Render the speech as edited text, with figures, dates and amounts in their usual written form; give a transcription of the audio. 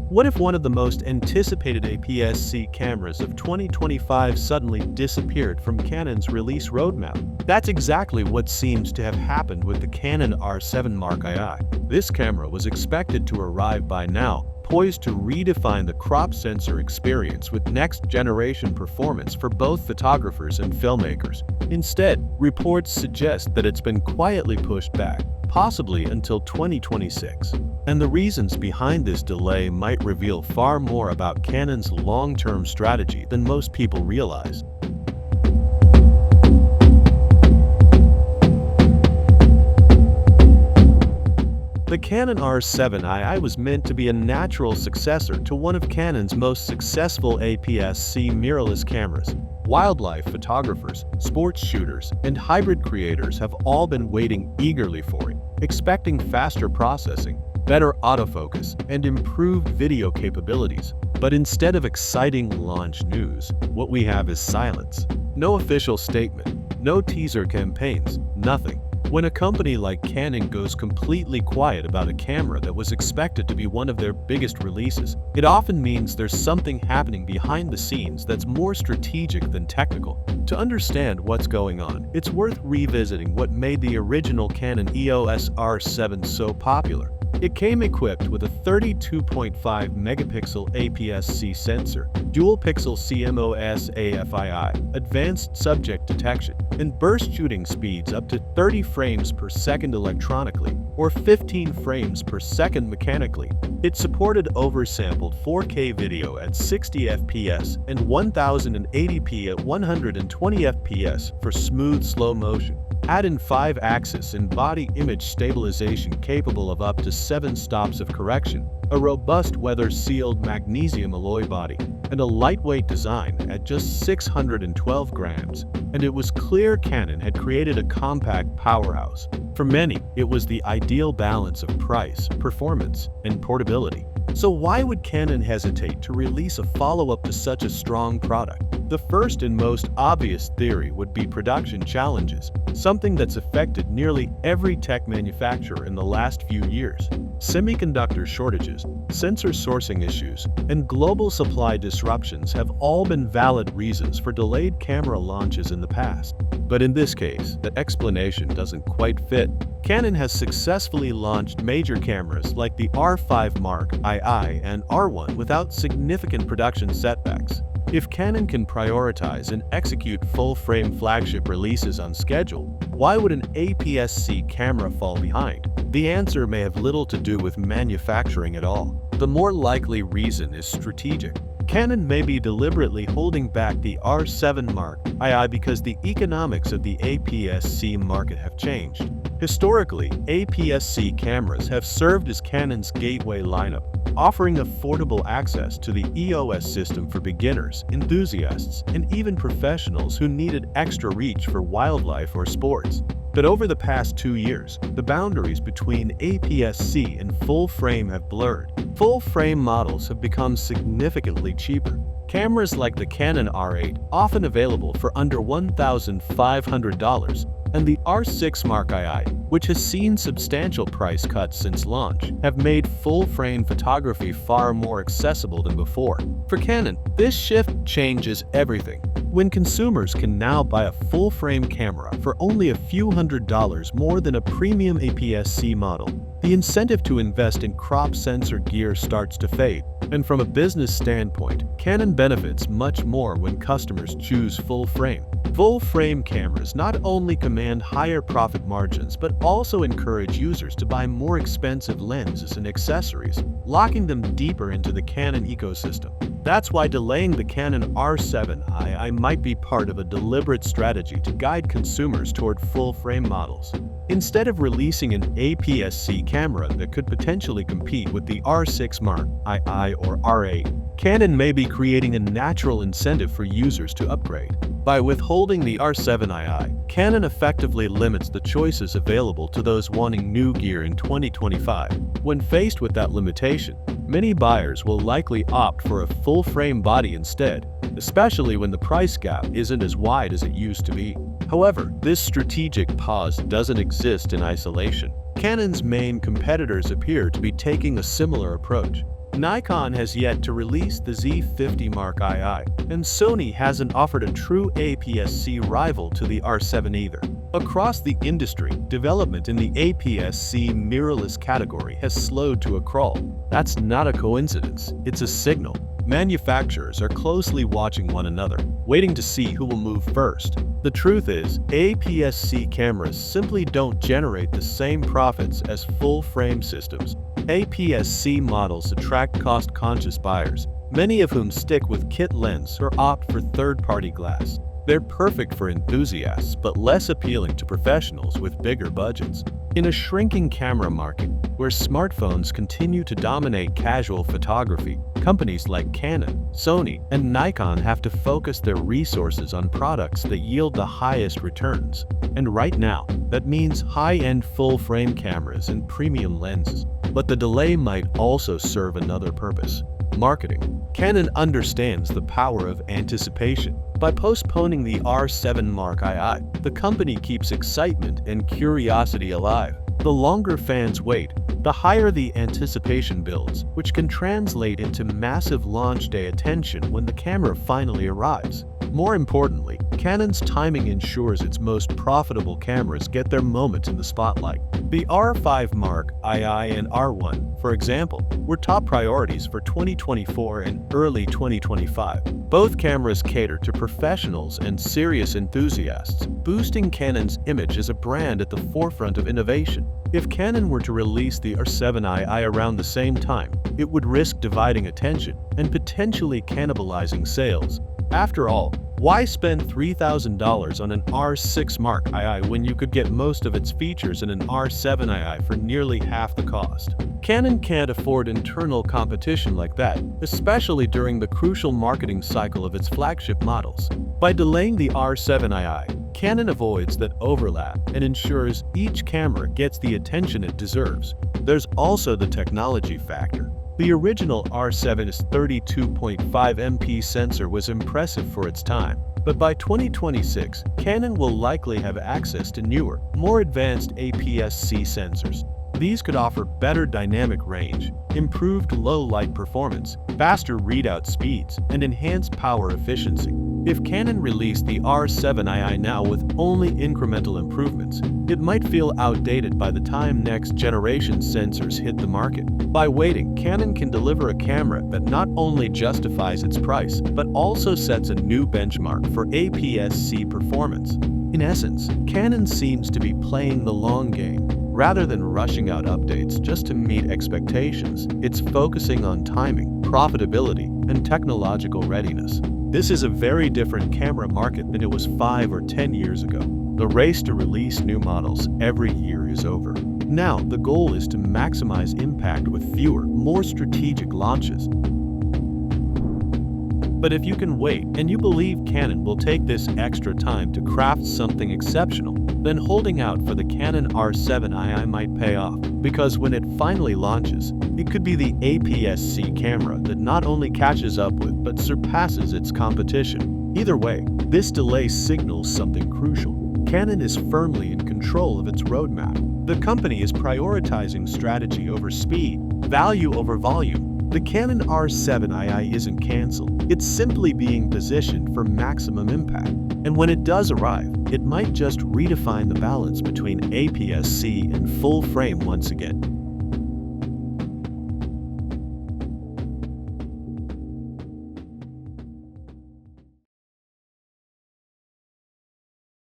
What if one of the most anticipated APS-C cameras of 2025 suddenly disappeared from Canon's release roadmap? That's exactly what seems to have happened with the Canon R7 Mark II. This camera was expected to arrive by now, poised to redefine the crop sensor experience with next-generation performance for both photographers and filmmakers. Instead, reports suggest that it's been quietly pushed back, possibly until 2026. And the reasons behind this delay might reveal far more about Canon's long-term strategy than most people realize. The Canon R7 II was meant to be a natural successor to one of Canon's most successful APS-C mirrorless cameras. Wildlife photographers, sports shooters, and hybrid creators have all been waiting eagerly for it, expecting faster processing, better autofocus, and improved video capabilities. But instead of exciting launch news, what we have is silence. No official statement, no teaser campaigns, nothing. When a company like Canon goes completely quiet about a camera that was expected to be one of their biggest releases, it often means there's something happening behind the scenes that's more strategic than technical. To understand what's going on, it's worth revisiting what made the original Canon EOS R7 so popular. It came equipped with a 32.5 megapixel APS-C sensor, dual-pixel CMOS AFII, advanced subject detection, and burst shooting speeds up to 30 frames per second electronically, or 15 frames per second mechanically. It supported oversampled 4K video at 60 FPS and 1080p at 120 FPS for smooth slow motion. Add in 5-axis and body image stabilization capable of up to 7 stops of correction, a robust weather-sealed magnesium alloy body, and a lightweight design at just 612 grams, and it was clear Canon had created a compact powerhouse. For many, it was the ideal balance of price, performance, and portability. So why would Canon hesitate to release a follow-up to such a strong product? The first and most obvious theory would be production challenges, something that's affected nearly every tech manufacturer in the last few years. Semiconductor shortages, sensor sourcing issues, and global supply disruptions have all been valid reasons for delayed camera launches in the past. But in this case, the explanation doesn't quite fit. Canon has successfully launched major cameras like the R5 Mark II and R1 without significant production setbacks. If Canon can prioritize and execute full-frame flagship releases on schedule, why would an APS-C camera fall behind? The answer may have little to do with manufacturing at all. The more likely reason is strategic. Canon may be deliberately holding back the R7 Mark II because the economics of the APS-C market have changed. Historically, APS-C cameras have served as Canon's gateway lineup, offering affordable access to the EOS system for beginners, enthusiasts, and even professionals who needed extra reach for wildlife or sports. But over the past 2 years, the boundaries between APS-C and full-frame have blurred. Full-frame models have become significantly cheaper. Cameras like the Canon R8, often available for under $1,500, and the R6 Mark II, which has seen substantial price cuts since launch, have made full-frame photography far more accessible than before. For Canon, this shift changes everything. When consumers can now buy a full-frame camera for only a few $100s more than a premium APS-C model, the incentive to invest in crop sensor gear starts to fade. And from a business standpoint, Canon benefits much more when customers choose full-frame. Full-frame cameras not only command higher profit margins but also encourage users to buy more expensive lenses and accessories, locking them deeper into the Canon ecosystem. That's why delaying the Canon R7 II might be part of a deliberate strategy to guide consumers toward full-frame models. Instead of releasing an APS-C camera that could potentially compete with the R6 Mark II or R8, Canon may be creating a natural incentive for users to upgrade. By withholding the R7 II, Canon effectively limits the choices available to those wanting new gear in 2025. When faced with that limitation, many buyers will likely opt for a full-frame body instead, especially when the price gap isn't as wide as it used to be. However, this strategic pause doesn't exist in isolation. Canon's main competitors appear to be taking a similar approach. Nikon has yet to release the Z50 Mark II, and Sony hasn't offered a true APS-C rival to the R7 either. Across the industry, development in the APS-C mirrorless category has slowed to a crawl. That's not a coincidence, it's a signal. Manufacturers are closely watching one another, waiting to see who will move first. The truth is, APS-C cameras simply don't generate the same profits as full-frame systems. APS-C models attract cost-conscious buyers, many of whom stick with kit lens or opt for third-party glass. They're perfect for enthusiasts, but less appealing to professionals with bigger budgets. In a shrinking camera market, where smartphones continue to dominate casual photography, companies like Canon, Sony, and Nikon have to focus their resources on products that yield the highest returns. And right now, that means high-end full-frame cameras and premium lenses. But the delay might also serve another purpose: marketing. Canon understands the power of anticipation. By postponing the R7 Mark II, the company keeps excitement and curiosity alive. The longer fans wait, the higher the anticipation builds, which can translate into massive launch day attention when the camera finally arrives. More importantly, Canon's timing ensures its most profitable cameras get their moment in the spotlight. The R5 Mark II and R1, for example, were top priorities for 2024 and early 2025. Both cameras cater to professionals and serious enthusiasts, boosting Canon's image as a brand at the forefront of innovation. If Canon were to release the R7 II around the same time, it would risk dividing attention and potentially cannibalizing sales. After all, why spend $3,000 on an R6 Mark II when you could get most of its features in an R7 II for nearly half the cost? Canon can't afford internal competition like that, especially during the crucial marketing cycle of its flagship models. By delaying the R7 II, Canon avoids that overlap and ensures each camera gets the attention it deserves. There's also the technology factor. The original R7's 32.5 MP sensor was impressive for its time, but by 2026, Canon will likely have access to newer, more advanced APS-C sensors. These could offer better dynamic range, improved low-light performance, faster readout speeds, and enhanced power efficiency. If Canon released the R7 II now with only incremental improvements, it might feel outdated by the time next-generation sensors hit the market. By waiting, Canon can deliver a camera that not only justifies its price, but also sets a new benchmark for APS-C performance. In essence, Canon seems to be playing the long game. Rather than rushing out updates just to meet expectations, it's focusing on timing, profitability, and technological readiness. This is a very different camera market than it was 5 or 10 years ago. The race to release new models every year is over. Now, the goal is to maximize impact with fewer, more strategic launches. But if you can wait and you believe Canon will take this extra time to craft something exceptional, then holding out for the Canon R7 II might pay off, because when it finally launches, it could be the APS-C camera that not only catches up with but surpasses its competition. Either way, this delay signals something crucial. Canon is firmly in control of its roadmap. The company is prioritizing strategy over speed, value over volume. The Canon R7 II isn't canceled, it's simply being positioned for maximum impact. And when it does arrive, it might just redefine the balance between APS-C and full frame once again.